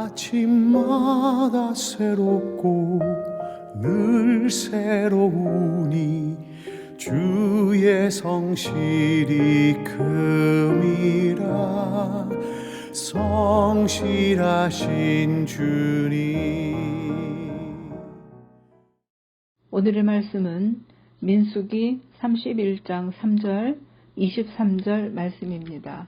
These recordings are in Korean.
아침마다 새롭고 늘 새로우니 주의 성실이 큼이라. 성실하신 주님. 오늘의 말씀은 민수기 31장 3절 23절 말씀입니다.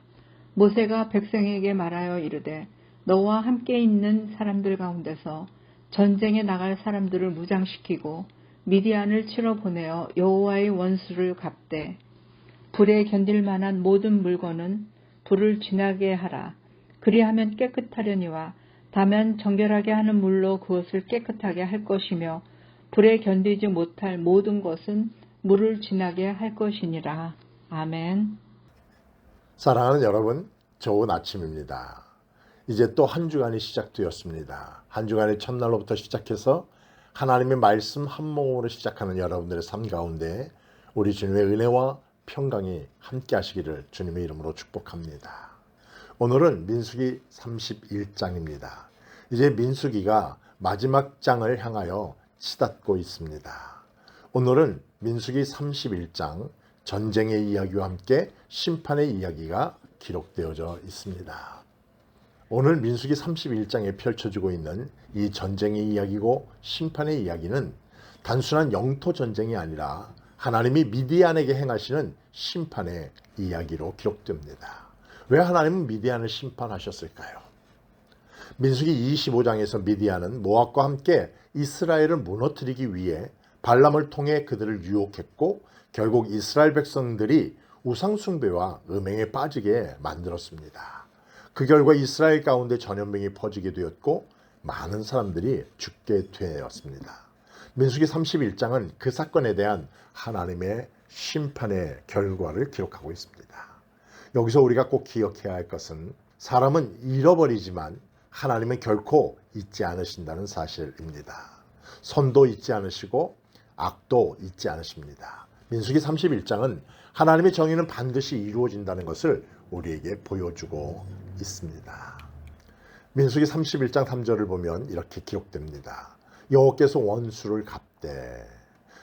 모세가 백성에게 말하여 이르되 너와 함께 있는 사람들 가운데서 전쟁에 나갈 사람들을 무장시키고 미디안을 치러 보내어 여호와의 원수를 갚되 불에 견딜 만한 모든 물건은 불을 지나게 하라. 그리하면 깨끗하려니와 다만 정결하게 하는 물로 그것을 깨끗하게 할 것이며 불에 견디지 못할 모든 것은 물을 지나게 할 것이니라. 아멘. 사랑하는 여러분, 좋은 아침입니다. 이제 또 한 주간이 시작되었습니다. 한 주간의 첫날로부터 시작해서 하나님의 말씀 한 모금으로 시작하는 여러분들의 삶 가운데 우리 주님의 은혜와 평강이 함께 하시기를 주님의 이름으로 축복합니다. 오늘은 민수기 31장입니다. 이제 민수기가 마지막 장을 향하여 치닫고 있습니다. 오늘은 민수기 31장 전쟁의 이야기와 함께 심판의 이야기가 기록되어져 있습니다. 오늘 민수기 31장에 펼쳐지고 있는 이 전쟁의 이야기고 심판의 이야기는 단순한 영토 전쟁이 아니라 하나님이 미디안에게 행하시는 심판의 이야기로 기록됩니다. 왜 하나님은 미디안을 심판하셨을까요? 민수기 25장에서 미디안은 모압과 함께 이스라엘을 무너뜨리기 위해 발람을 통해 그들을 유혹했고 결국 이스라엘 백성들이 우상숭배와 음행에 빠지게 만들었습니다. 그 결과 이스라엘 가운데 전염병이 퍼지게 되었고 많은 사람들이 죽게 되었습니다. 민수기 31장은 그 사건에 대한 하나님의 심판의 결과를 기록하고 있습니다. 여기서 우리가 꼭 기억해야 할 것은 사람은 잃어버리지만 하나님은 결코 잊지 않으신다는 사실입니다. 선도 잊지 않으시고 악도 잊지 않으십니다. 민수기 31장은 하나님의 정의는 반드시 이루어진다는 것을 우리에게 보여주고 있습니다. 민수기 31장 3절을 보면 이렇게 기록됩니다. 여호와께서 원수를 갚되.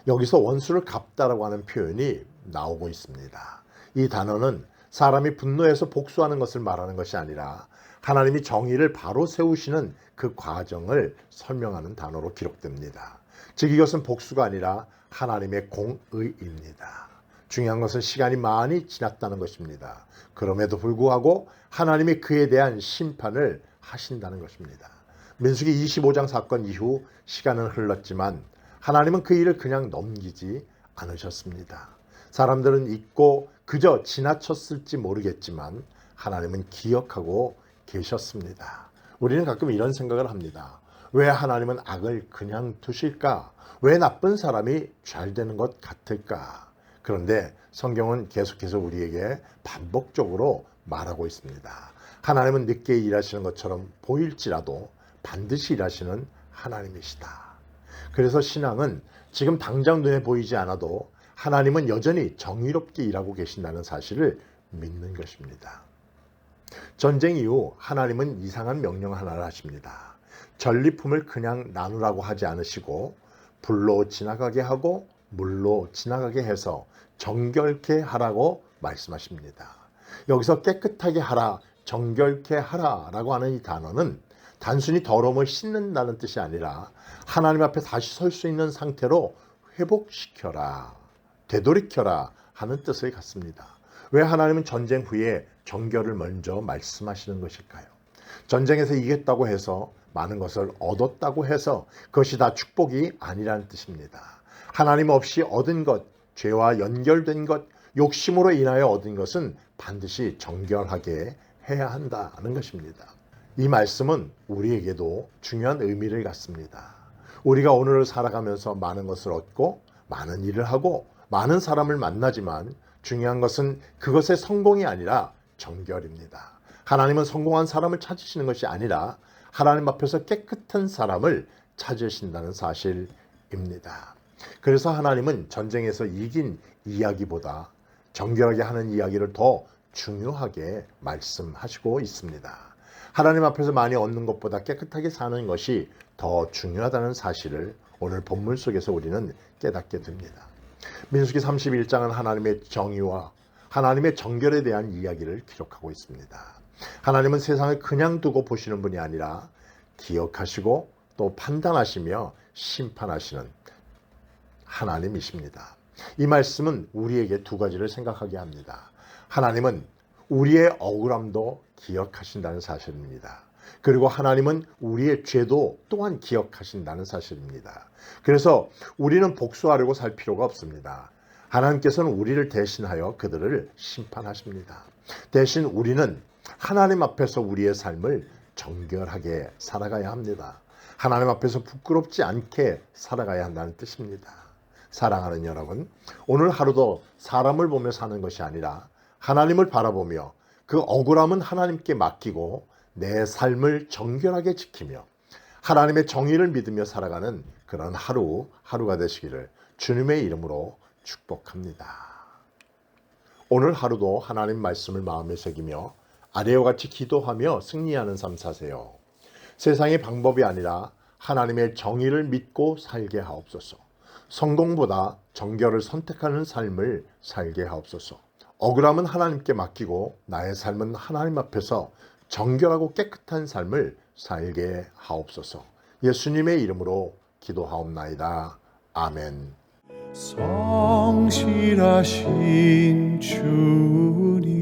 여기서 원수를 갚다라고 하는 표현이 나오고 있습니다. 이 단어는 사람이 분노해서 복수하는 것을 말하는 것이 아니라 하나님이 정의를 바로 세우시는 그 과정을 설명하는 단어로 기록됩니다. 즉 이것은 복수가 아니라 하나님의 공의입니다. 중요한 것은 시간이 많이 지났다는 것입니다. 그럼에도 불구하고 하나님이 그에 대한 심판을 하신다는 것입니다. 민수기 25장 사건 이후 시간은 흘렀지만 하나님은 그 일을 그냥 넘기지 않으셨습니다. 사람들은 잊고 그저 지나쳤을지 모르겠지만 하나님은 기억하고 계셨습니다. 우리는 가끔 이런 생각을 합니다. 왜 하나님은 악을 그냥 두실까? 왜 나쁜 사람이 잘 되는 것 같을까? 그런데 성경은 계속해서 우리에게 반복적으로 말하고 있습니다. 하나님은 늦게 일하시는 것처럼 보일지라도 반드시 일하시는 하나님이시다. 그래서 신앙은 지금 당장 눈에 보이지 않아도 하나님은 여전히 정의롭게 일하고 계신다는 사실을 믿는 것입니다. 전쟁 이후 하나님은 이상한 명령 하나를 하십니다. 전리품을 그냥 나누라고 하지 않으시고 불로 지나가게 하고 물로 지나가게 해서 정결케 하라고 말씀하십니다. 여기서 깨끗하게 하라, 정결케 하라라고 하는 이 단어는 단순히 더러움을 씻는다는 뜻이 아니라 하나님 앞에 다시 설 수 있는 상태로 회복시켜라, 되돌이켜라 하는 뜻을 갖습니다. 왜 하나님은 전쟁 후에 정결을 먼저 말씀하시는 것일까요? 전쟁에서 이겼다고 해서 많은 것을 얻었다고 해서 그것이 다 축복이 아니라는 뜻입니다. 하나님 없이 얻은 것, 죄와 연결된 것, 욕심으로 인하여 얻은 것은 반드시 정결하게 해야 한다는 것입니다. 이 말씀은 우리에게도 중요한 의미를 갖습니다. 우리가 오늘을 살아가면서 많은 것을 얻고 많은 일을 하고 많은 사람을 만나지만 중요한 것은 그것의 성공이 아니라 정결입니다. 하나님은 성공한 사람을 찾으시는 것이 아니라 하나님 앞에서 깨끗한 사람을 찾으신다는 사실입니다. 그래서 하나님은 전쟁에서 이긴 이야기보다 정결하게 하는 이야기를 더 중요하게 말씀하시고 있습니다. 하나님 앞에서 많이 얻는 것보다 깨끗하게 사는 것이 더 중요하다는 사실을 오늘 본문 속에서 우리는 깨닫게 됩니다. 민수기 31장은 하나님의 정의와 하나님의 정결에 대한 이야기를 기록하고 있습니다. 하나님은 세상을 그냥 두고 보시는 분이 아니라 기억하시고 또 판단하시며 심판하시는 하나님이십니다. 이 말씀은 우리에게 두 가지를 생각하게 합니다. 하나님은 우리의 억울함도 기억하신다는 사실입니다. 그리고 하나님은 우리의 죄도 또한 기억하신다는 사실입니다. 그래서 우리는 복수하려고 살 필요가 없습니다. 하나님께서는 우리를 대신하여 그들을 심판하십니다. 대신 우리는 하나님 앞에서 우리의 삶을 정결하게 살아가야 합니다. 하나님 앞에서 부끄럽지 않게 살아가야 한다는 뜻입니다. 사랑하는 여러분, 오늘 하루도 사람을 보며 사는 것이 아니라 하나님을 바라보며 그 억울함은 하나님께 맡기고 내 삶을 정결하게 지키며 하나님의 정의를 믿으며 살아가는 그런 하루가 되시기를 주님의 이름으로 축복합니다. 오늘 하루도 하나님 말씀을 마음에 새기며 아래와 같이 기도하며 승리하는 삶 사세요. 세상의 방법이 아니라 하나님의 정의를 믿고 살게 하옵소서. 성공보다 정결을 선택하는 삶을 살게 하옵소서. 억울함은 하나님께 맡기고 나의 삶은 하나님 앞에서 정결하고 깨끗한 삶을 살게 하옵소서. 예수님의 이름으로 기도하옵나이다. 아멘. 성실하신 주님